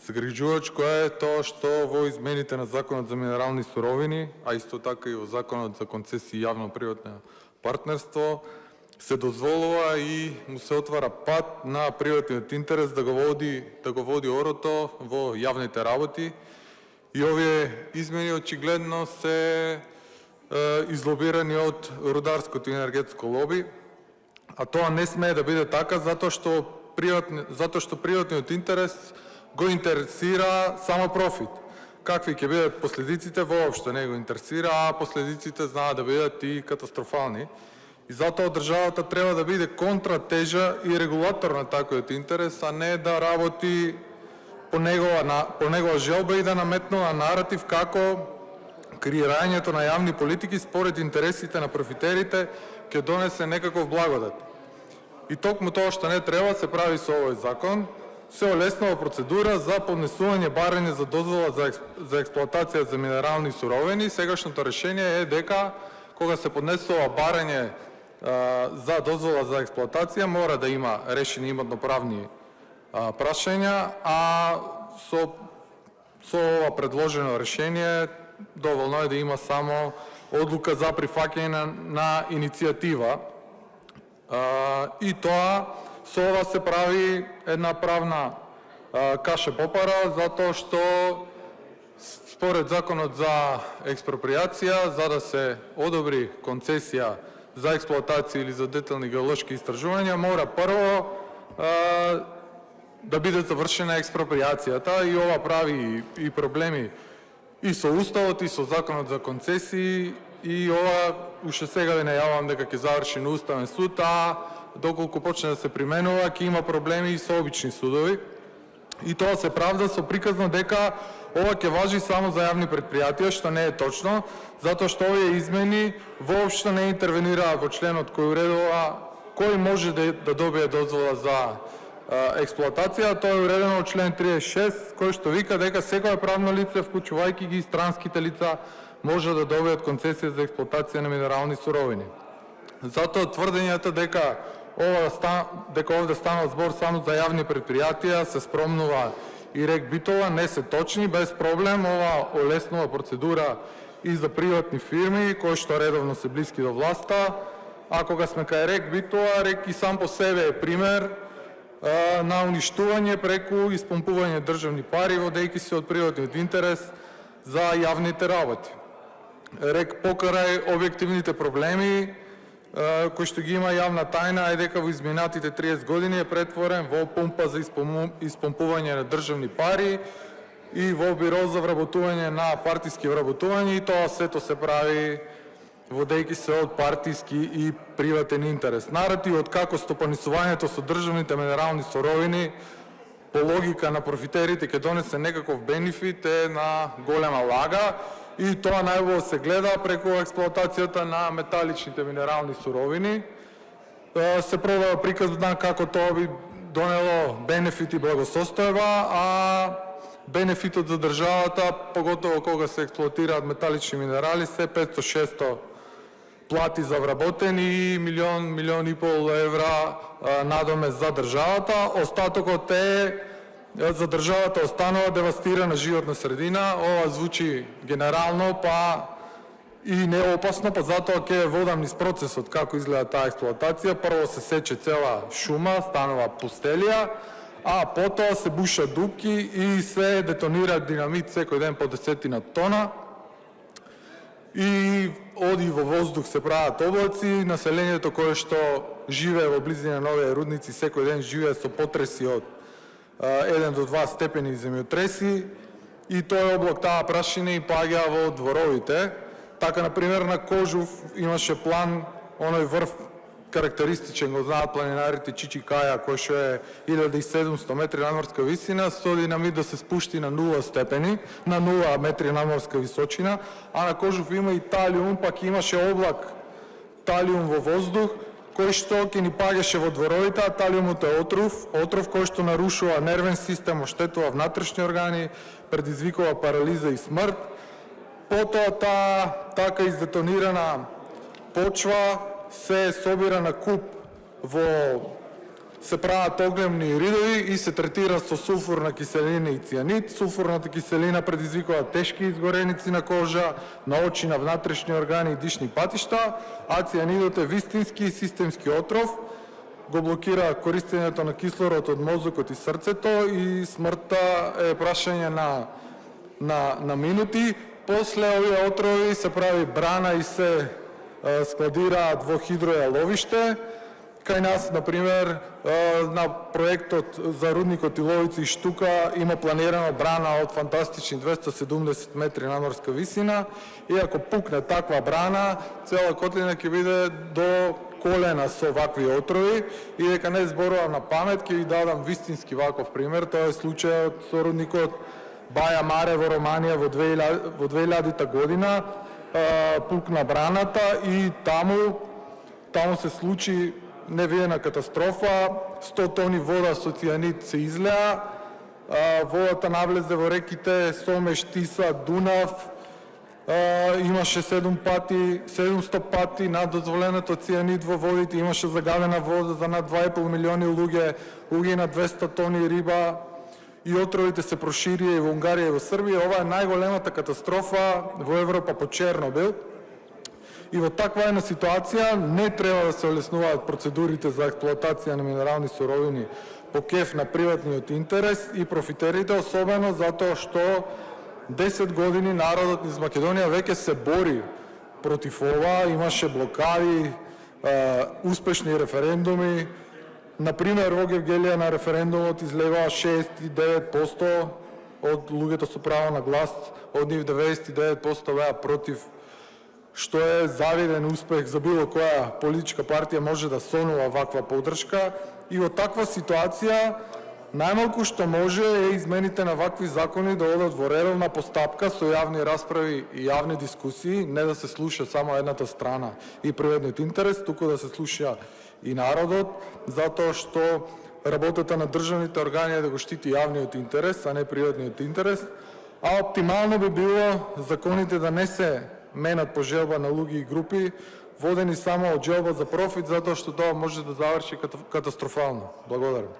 Загрижувачко е тоа што во измените на Законот за минерални суровини, а исто така и во Законот за концесии и јавно-приватно партнерство, се дозволува и му се отвара пат на приватниот интерес да го води орото во јавните работи. И овие измени очигледно се излобирани од рударското и енергетско лоби, а тоа не смее да биде така затоа што приватниот интерес го интересира само профит. Какви ќе бидат последиците, воопшто не го интересира, а последиците знаат да бидат и катастрофални. И затоа државата треба да биде контратежа и регулатор на таквиот интерес, а не да работи по негова желба и да наметнува наратив како креирањето на јавни политики според интересите на профитерите ќе донесе некаков благодат. И токму тоа што не треба се прави со овој закон, се олеснува процедура за поднесување барање за дозвола за експлоатација за минерални суровини. Сегашното решение е дека кога се поднесува барање за дозвола за експлоатација мора да има решени имотно-правни прашања, а со ова предложено решение доволно е да има само одлука за прифаќање на иницијатива. И тоа со ова се прави една правна каша попара, затоа што според Законот за експроприација, за да се одобри концесија за експлоатација или за детални геолошки истражувања, мора прво да биде завршена експроприацијата, и ова прави и проблеми и со Уставот, и со Законот за концесии, и ова уште сега ви најавам дека ќе заврши на Уставен суд, а доколку почне да се применува, ќе има проблеми и со обични судови. И тоа се правда со приказно дека ова ќе важи само за јавни предпријатија, што не е точно, затоа што овие измени воопшто не интервенираат во членот кој уредува кој може да добие дозвола за експлоатација. Тоа е уредено во член 36, кој што вика дека секое правно лице, вклучувајќи ги и странските лица, може да добијат концесија за експлоатација на минерални суровини. Затоа тврдењата дека овде станува збор само за јавни предпријатија, се спромнува и РЕК Битола, не се точни. Без проблем ова олеснува процедура и за приватни фирми кои што редовно се блиски до власта. А кога сме кај РЕК Битола, РЕК и сам по себе е пример на уништување преку испомпување државни пари, водејќи се од приватниот интерес за јавните работи. РЕК покрај објективните проблеми кои што ги има јавна тајна е дека во изминатите 30 години е претворен во помпа за испомпување на државни пари и во биро за вработување на партиски вработувања, и тоа сето се прави водејќи се од партиски и приватен интерес. Наративот како стопанисувањето со државните минерални суровини по логика на профитерите ќе донесе некаков бенефит е на голема лага, и тоа најубаво се гледа преку експлоатацијата на металичните минерални суровини. Се пробава приказна како тоа би донело бенефит и благосостојба, а бенефитот за државата, поготово кога се експлоатираат металични минерали, се 500-600 плати за вработени и милион и пол евра надомес за државата. Остатокот е за државата останува девастирана животна средина. Ова звучи генерално, па и неопасно, па затоа ќе водам низ процесот како изгледа таа експлоатација. Прво се сече цела шума, станува пустелија, а потоа се бушат дупки и се детонира динамит секој ден по 10 тона. И оди во воздух се прават облаци. Населението кое што живее во близина на овие рудници секој ден живее со потреси од 1 до 2 степени земјотреси, и тој облак, таа прашина и паѓа во дворовите. Така, например, на Кожув имаше план, оној врв карактеристичен, го знаат планинарите, Чичикаја, кој што е 1700 метри надморска висина, со динамит да се спушти на 0 степени, на 0 метри надморска височина, а на Кожув има и талиум, пак имаше облак талиум во воздух, кој што ќе ни паѓаше во дворовите, а талиумот е отров кој што нарушува нервен систем, оштетува внатрешни органи, предизвикува парализа и смрт. Потоа така издетонирана почва се собира на куп во се прават огромни ридови и се третира со сулфурна киселина и цијанид. Сулфурната киселина предизвикува тешки изгореници на кожа, на очи, на внатрешни органи и дишни патишта, а цијанидот е вистински и системски отров, го блокира користењето на кислород од мозокот и срцето и смртта е прашање на минути. После овие отрови се прави брана и се складираат во хидројаловиште. Кај нас, например, на проектот за рудникот Иловица и Штука има планирано брана од фантастични 270 метри надморска висина и ако пукне таква брана, цела котлина ќе биде до колена со вакви отрови и дека не зборувам на памет, ќе ви дадам вистински ваков пример. Тоа е случајот со рудникот Баја Маре во Романија во 2000 година. Пукна браната и таму се случи невиена катастрофа. 100 тони вода со цијанид се излеа. Водата навлезе во реките Сомеш, Тиса, Дунав. Имаше 700 пати над дозволеното цијанид во водите. Имаше загадена вода за над 2,5 милиони луѓе, угина 200 тони риба. И отровите се проширија и во Унгарија и во Србија. Ова е најголемата катастрофа во Европа по Чернобил. И во таква една ситуација не треба да се олеснуваат процедурите за експлоатација на минерални суровини по кеф на приватниот интерес и профитерите, особено затоа што 10 години народот низ Македонија веќе се бори против ова. Имаше блокади, успешни референдуми. Например, во Гевгелија на референдумот излегоа 69% од луѓето со право на глас, од нив 99% беа против, што е завиден успех за било која политичка партија може да сонува ваква поддршка. И во таква ситуација најмалку што може е измените на вакви закони да одат во редовна постапка со јавни расправи и јавни дискусии, не да се слуша само едната страна и приватниот интерес, туку да се слуша и народот, затоа што работата на државните органи е да го штити јавниот интерес, а не приватниот интерес. А оптимално би било законите да не се менат по желба на луѓе и групи, водени само од желба за профит, затоа што тоа може да заврши катастрофално. Благодарам.